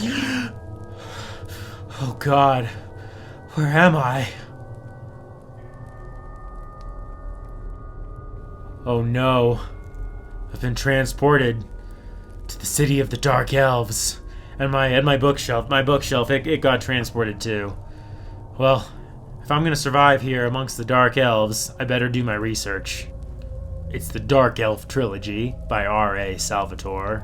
Oh God, where am I? Oh no, I've been transported to the city of the Dark Elves. And my bookshelf, it got transported too. Well, if I'm gonna survive here amongst the Dark Elves, I better do my research. It's the Dark Elf Trilogy by R.A. Salvatore.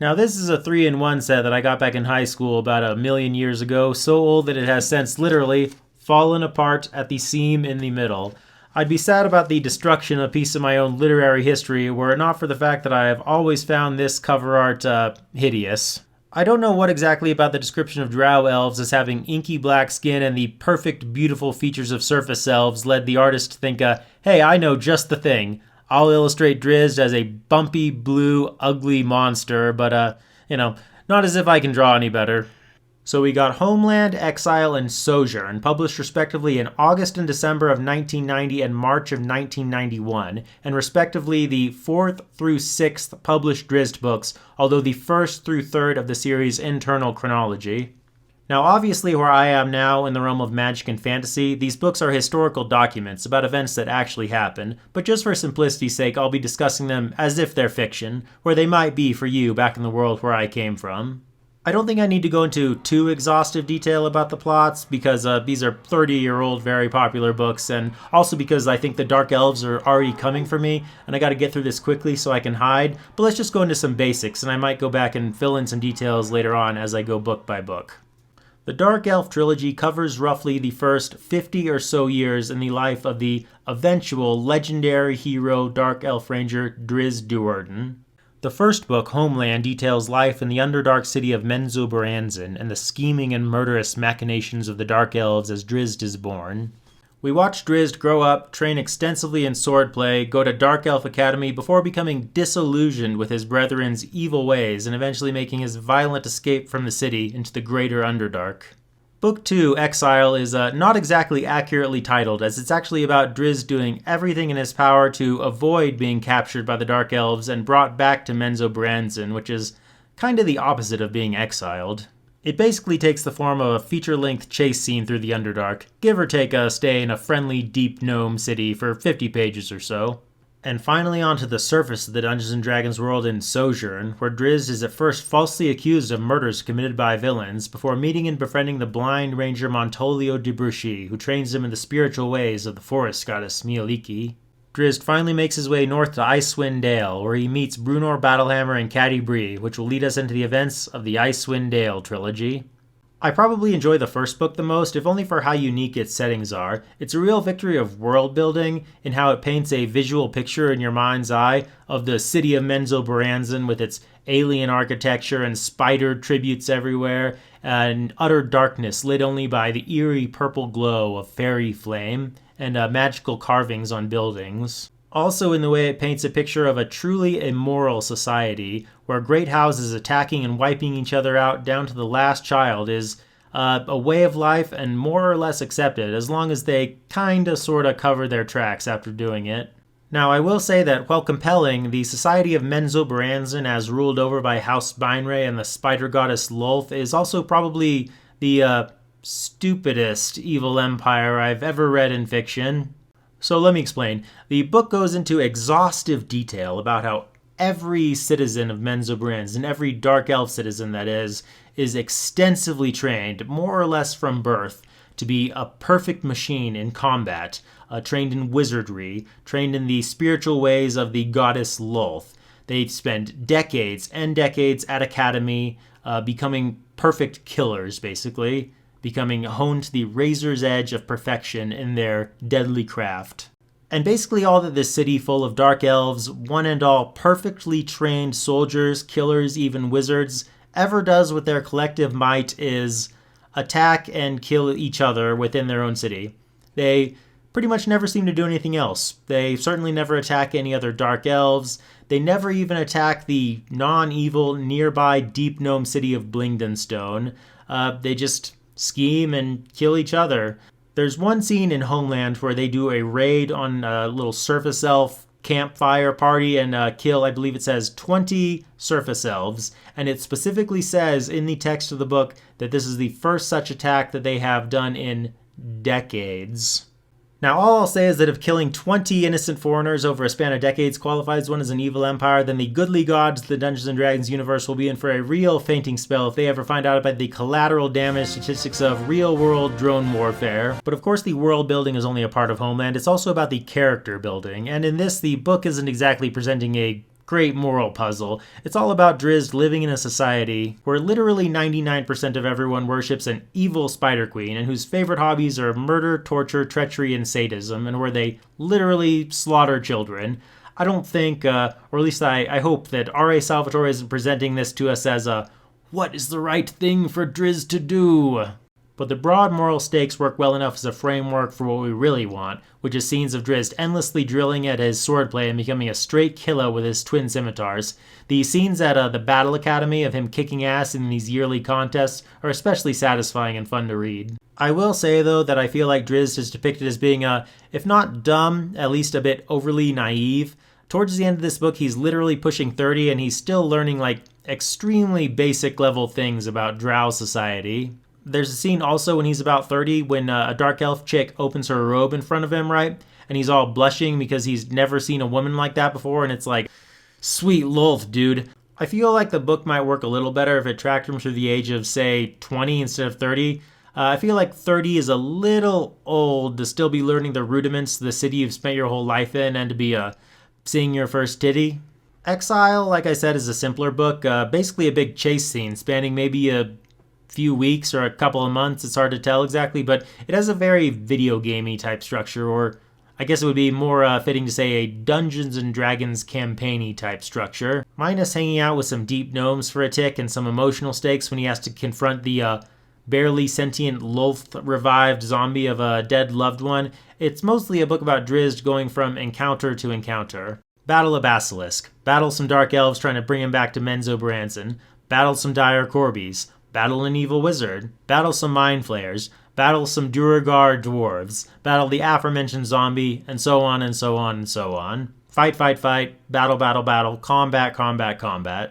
Now this is a 3-in-1 set that I got back in high school about 1,000,000 years ago, so old that it has since literally fallen apart at the seam in the middle. I'd be sad about the destruction of a piece of my own literary history were it not for the fact that I have always found this cover art hideous. I don't know what exactly about the description of drow elves as having inky black skin and the perfect, beautiful features of surface elves led the artist to think, hey, I know just the thing. I'll illustrate Drizzt as a bumpy, blue, ugly monster, but, not as if I can draw any better. So we got Homeland, Exile, and Sojourn, published respectively in August and December of 1990 and March of 1991, and respectively the 4th through 6th published Drizzt books, although the 1st through 3rd of the series' internal chronology. Now obviously where I am now in the realm of magic and fantasy, these books are historical documents about events that actually happened, but just for simplicity's sake I'll be discussing them as if they're fiction, where they might be for you back in the world where I came from. I don't think I need to go into too exhaustive detail about the plots, because these are 30-year-old very popular books, and also because I think the Dark Elves are already coming for me, and I gotta get through this quickly so I can hide, but let's just go into some basics, and I might go back and fill in some details later on as I go book by book. The Dark Elf Trilogy covers roughly the first 50 or so years in the life of the eventual legendary hero Dark Elf Ranger Drizzt Do'Urden. The first book, Homeland, details life in the underdark city of Menzoberranzan and the scheming and murderous machinations of the Dark Elves as Drizzt is born. We watch Drizzt grow up, train extensively in swordplay, go to Dark Elf Academy before becoming disillusioned with his brethren's evil ways and eventually making his violent escape from the city into the greater Underdark. Book 2, Exile, is not exactly accurately titled, as it's actually about Drizzt doing everything in his power to avoid being captured by the Dark Elves and brought back to Menzoberranzan, which is kind of the opposite of being exiled. It basically takes the form of a feature-length chase scene through the Underdark, give or take a stay in a friendly deep gnome city for 50 pages or so. And finally onto the surface of the Dungeons & Dragons world in Sojourn, where Drizzt is at first falsely accused of murders committed by villains, before meeting and befriending the blind ranger Montolio de Bruchy, who trains him in the spiritual ways of the forest goddess Mieliki. Drizzt finally makes his way north to Icewind Dale, where he meets Brunor Battlehammer and Catti Bree, which will lead us into the events of the Icewind Dale trilogy. I probably enjoy the first book the most, if only for how unique its settings are. It's a real victory of world building in how it paints a visual picture in your mind's eye of the city of Menzoberranzan with its alien architecture and spider tributes everywhere, and utter darkness lit only by the eerie purple glow of fairy flame, and magical carvings on buildings. Also in the way it paints a picture of a truly immoral society, where great houses attacking and wiping each other out down to the last child is a way of life and more or less accepted, as long as they kinda sorta cover their tracks after doing it. Now I will say that while compelling, the society of Menzoberranzan as ruled over by House Beinre and the spider goddess Lolth is also probably the stupidest evil empire I've ever read in fiction. So let me explain. The book goes into exhaustive detail about how every citizen of Menzoberranzan, every Dark Elf citizen that is extensively trained, more or less from birth, to be a perfect machine in combat, trained in wizardry, trained in the spiritual ways of the goddess Lolth. They spend decades and decades at academy, becoming perfect killers, basically, becoming honed to the razor's edge of perfection in their deadly craft. And basically all that this city full of dark elves, one and all perfectly trained soldiers, killers, even wizards, ever does with their collective might is attack and kill each other within their own city. They pretty much never seem to do anything else. They certainly never attack any other dark elves. They never even attack the non-evil nearby deep gnome city of Blingdenstone. They just scheme and kill each other. There's one scene in Homeland where they do a raid on a little surface elf campfire party and kill, I believe it says 20 surface elves. And it specifically says in the text of the book that this is the first such attack that they have done in decades. Now, all I'll say is that if killing 20 innocent foreigners over a span of decades qualifies one as an evil empire, then the goodly gods of the Dungeons & Dragons universe will be in for a real fainting spell if they ever find out about the collateral damage statistics of real-world drone warfare. But of course, the world building is only a part of Homeland. It's also about the character building. And in this, the book isn't exactly presenting a great moral puzzle. It's all about Drizzt living in a society where literally 99% of everyone worships an evil spider queen and whose favorite hobbies are murder, torture, treachery, and sadism, and where they literally slaughter children. I don't think, or at least I hope that R.A. Salvatore isn't presenting this to us as a what is the right thing for Drizzt to do? But the broad moral stakes work well enough as a framework for what we really want, which is scenes of Drizzt endlessly drilling at his swordplay and becoming a straight killer with his twin scimitars. The scenes at the Battle Academy of him kicking ass in these yearly contests are especially satisfying and fun to read. I will say, though, that I feel like Drizzt is depicted as being, if not dumb, at least a bit overly naive. Towards the end of this book, he's literally pushing 30 and he's still learning, extremely basic level things about drow society. There's a scene also when he's about 30 when a dark elf chick opens her robe in front of him, right? And he's all blushing because he's never seen a woman like that before, and it's like, sweet lolth, dude. I feel like the book might work a little better if it tracked him through the age of, say, 20 instead of 30. I feel like 30 is a little old to still be learning the rudiments of the city you've spent your whole life in and to be seeing your first titty. Exile, like I said, is a simpler book, basically a big chase scene spanning maybe a few weeks or a couple of months. It's hard to tell exactly, but it has a very video gamey type structure, or I guess it would be more fitting to say a Dungeons & Dragons campaign-y type structure. Minus hanging out with some deep gnomes for a tick and some emotional stakes when he has to confront the barely sentient Lolth revived zombie of a dead loved one, it's mostly a book about Drizzt going from encounter to encounter. Battle a basilisk, battle some dark elves trying to bring him back to Menzoberranzan, battle some dire corbies, battle an evil wizard, battle some mind flayers, battle some Duragar dwarves, battle the aforementioned zombie, and so on and so on and so on. Fight, fight, fight, battle, battle, battle, combat, combat, combat.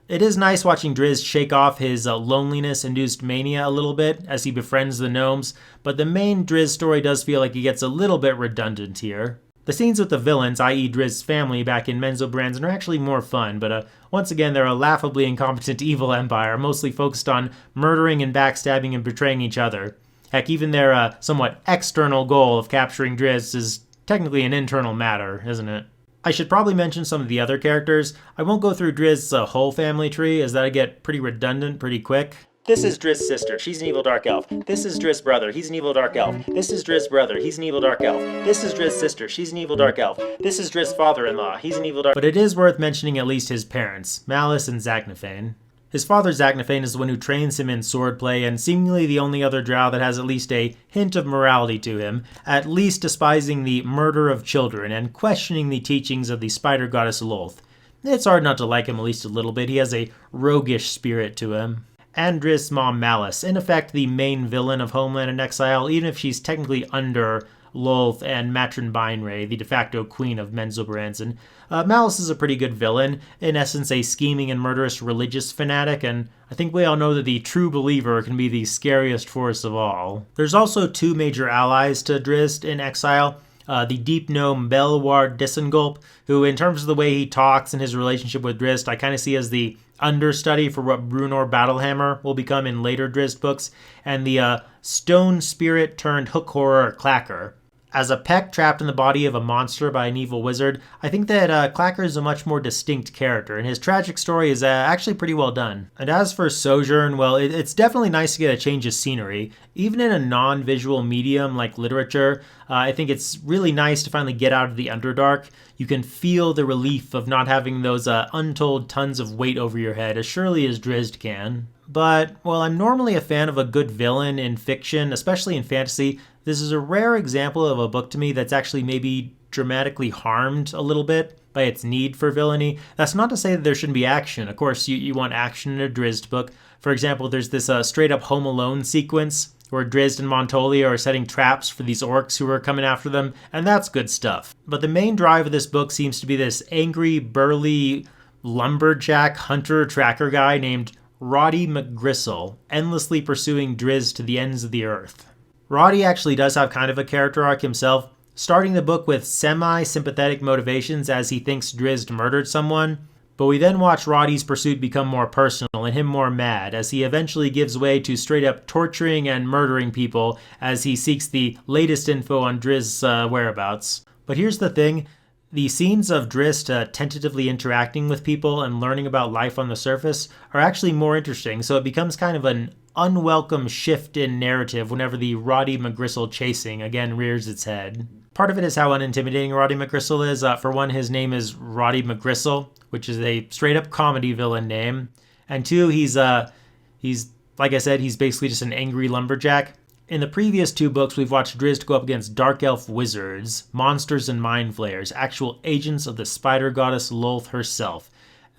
It is nice watching Drizzt shake off his loneliness-induced mania a little bit as he befriends the gnomes, but the main Drizzt story does feel like it gets a little bit redundant here. The scenes with the villains, i.e. Drizzt's family back in Menzoberranzan, are actually more fun, but once again they're a laughably incompetent evil empire, mostly focused on murdering and backstabbing and betraying each other. Heck, even their somewhat external goal of capturing Drizzt is technically an internal matter, isn't it? I should probably mention some of the other characters. I won't go through Drizzt's whole family tree, as that'd get pretty redundant pretty quick. This is Drizzt's sister. She's an evil dark elf. This is Drizzt's brother. He's an evil dark elf. This is Drizzt's brother. He's an evil dark elf. This is Drizzt's sister. She's an evil dark elf. This is Drizzt's father-in-law. He's an evil dark... But it is worth mentioning at least his parents, Malice and Zaknafein. His father Zaknafein is the one who trains him in swordplay, and seemingly the only other drow that has at least a hint of morality to him, at least despising the murder of children and questioning the teachings of the spider goddess Lolth. It's hard not to like him at least a little bit. He has a roguish spirit to him. And Drizzt's mom Malice, in effect the main villain of Homeland and Exile, even if she's technically under Lolth and Matron Beinray, the de facto queen of Menzoberranzan. Malice is a pretty good villain, in essence a scheming and murderous religious fanatic, and I think we all know that the true believer can be the scariest force of all. There's also two major allies to Drizzt in Exile. The deep gnome Belward Disengulp, who in terms of the way he talks and his relationship with Drizzt, I kind of see as the understudy for what Brunor Battlehammer will become in later Drizzt books, and the stone spirit turned hook horror Clacker. As a peck trapped in the body of a monster by an evil wizard, I think that Clacker is a much more distinct character, and his tragic story is actually pretty well done. And as for Sojourn, well, it's definitely nice to get a change of scenery. Even in a non-visual medium like literature, I think it's really nice to finally get out of the Underdark. You can feel the relief of not having those untold tons of weight over your head, as surely as Drizzt can. But, while I'm normally a fan of a good villain in fiction, especially in fantasy, this is a rare example of a book to me that's actually maybe dramatically harmed a little bit by its need for villainy. That's not to say that there shouldn't be action. Of course, you want action in a Drizzt book. For example, there's this straight-up Home Alone sequence where Drizzt and Montolia are setting traps for these orcs who are coming after them, and that's good stuff. But the main drive of this book seems to be this angry, burly, lumberjack hunter-tracker guy named Roddy McGristle, endlessly pursuing Drizzt to the ends of the earth. Roddy actually does have kind of a character arc himself, starting the book with semi-sympathetic motivations as he thinks Drizzt murdered someone, but we then watch Roddy's pursuit become more personal and him more mad as he eventually gives way to straight up torturing and murdering people as he seeks the latest info on Drizzt's whereabouts. But here's the thing, the scenes of Drizzt tentatively interacting with people and learning about life on the surface are actually more interesting, so it becomes kind of an unwelcome shift in narrative whenever the Roddy McGristle chasing again rears its head. Part of it is how unintimidating Roddy McGristle is. For one, his name is Roddy McGristle, which is a straight-up comedy villain name. And two, he's like I said, he's basically just an angry lumberjack. In the previous two books, we've watched Drizzt go up against dark elf wizards, monsters and mind flayers, actual agents of the spider goddess Lolth herself.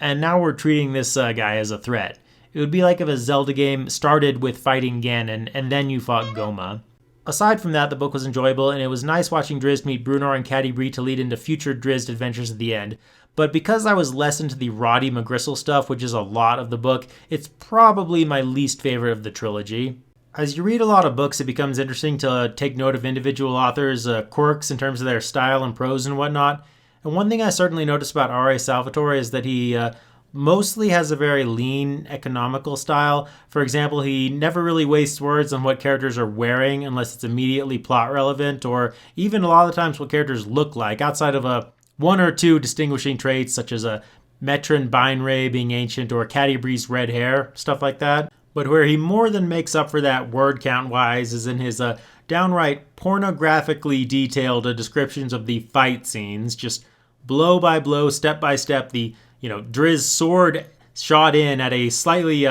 And now we're treating this guy as a threat. It would be like if a Zelda game started with fighting Ganon and then you fought Goma. Aside from that, the book was enjoyable, and it was nice watching Drizzt meet Bruenor and Catti-brie to lead into future Drizzt adventures at the end. But because I was less into the Roddy McGristle stuff, which is a lot of the book, it's probably my least favorite of the trilogy. As you read a lot of books, it becomes interesting to take note of individual authors' quirks in terms of their style and prose and whatnot. And one thing I certainly noticed about R.A. Salvatore is that he mostly has a very lean, economical style. For example, he never really wastes words on what characters are wearing unless it's immediately plot relevant, or even a lot of the times what characters look like, outside of one or two distinguishing traits such as a Metron Beinray being ancient or Catti-brie's red hair, stuff like that. But where he more than makes up for that word count-wise is in his downright pornographically detailed descriptions of the fight scenes, just blow by blow, step by step, the Drizzt's sword shot in at a slightly,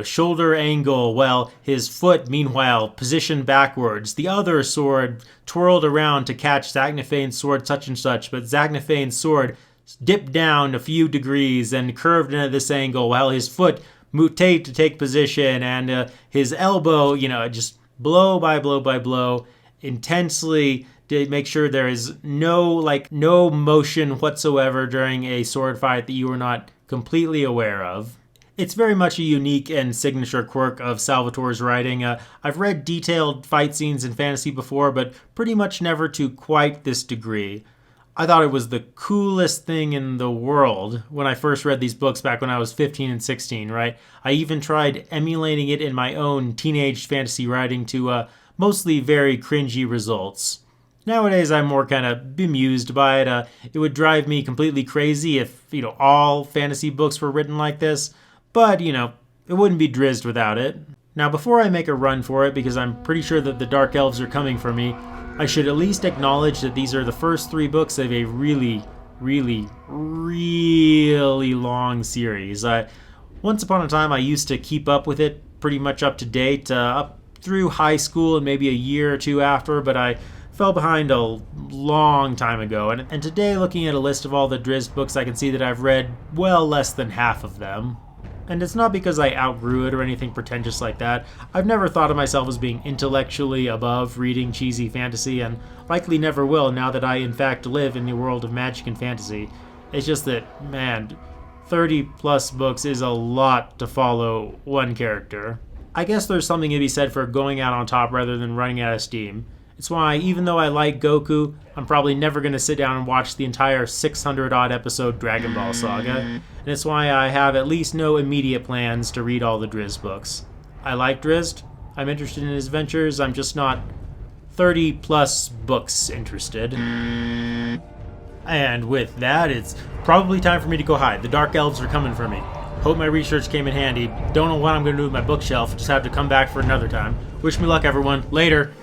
shoulder angle, while his foot, meanwhile, positioned backwards. The other sword twirled around to catch Zagnaphane's sword such and such, but Zagnaphane's sword dipped down a few degrees and curved into this angle, while his foot mutate to take position, and his elbow, just blow by blow by blow, intensely to make sure there is no motion whatsoever during a sword fight that you are not completely aware of. It's very much a unique and signature quirk of Salvatore's writing. I've read detailed fight scenes in fantasy before, but pretty much never to quite this degree. I thought it was the coolest thing in the world when I first read these books back when I was 15 and 16, right? I even tried emulating it in my own teenage fantasy writing to mostly very cringy results. Nowadays, I'm more kind of bemused by it. It would drive me completely crazy if, all fantasy books were written like this. But, it wouldn't be Drizzt without it. Now, before I make a run for it, because I'm pretty sure that the Dark Elves are coming for me, I should at least acknowledge that these are the first 3 books of a really, really, really long series. Once upon a time, I used to keep up with it pretty much up to date, up through high school and maybe a year or two after, but I fell behind a long time ago. And today, looking at a list of all the Drizzt books, I can see that I've read well less than half of them. And it's not because I outgrew it or anything pretentious like that. I've never thought of myself as being intellectually above reading cheesy fantasy, and likely never will now that I in fact live in the world of magic and fantasy. It's just that, man, 30 plus books is a lot to follow one character. I guess there's something to be said for going out on top rather than running out of steam. It's why, even though I like Goku, I'm probably never going to sit down and watch the entire 600-odd episode Dragon Ball saga, and it's why I have at least no immediate plans to read all the Drizzt books. I like Drizzt, I'm interested in his adventures, I'm just not 30-plus books interested. And with that, it's probably time for me to go hide. The Dark Elves are coming for me. Hope my research came in handy. Don't know what I'm going to do with my bookshelf, just have to come back for another time. Wish me luck, everyone. Later!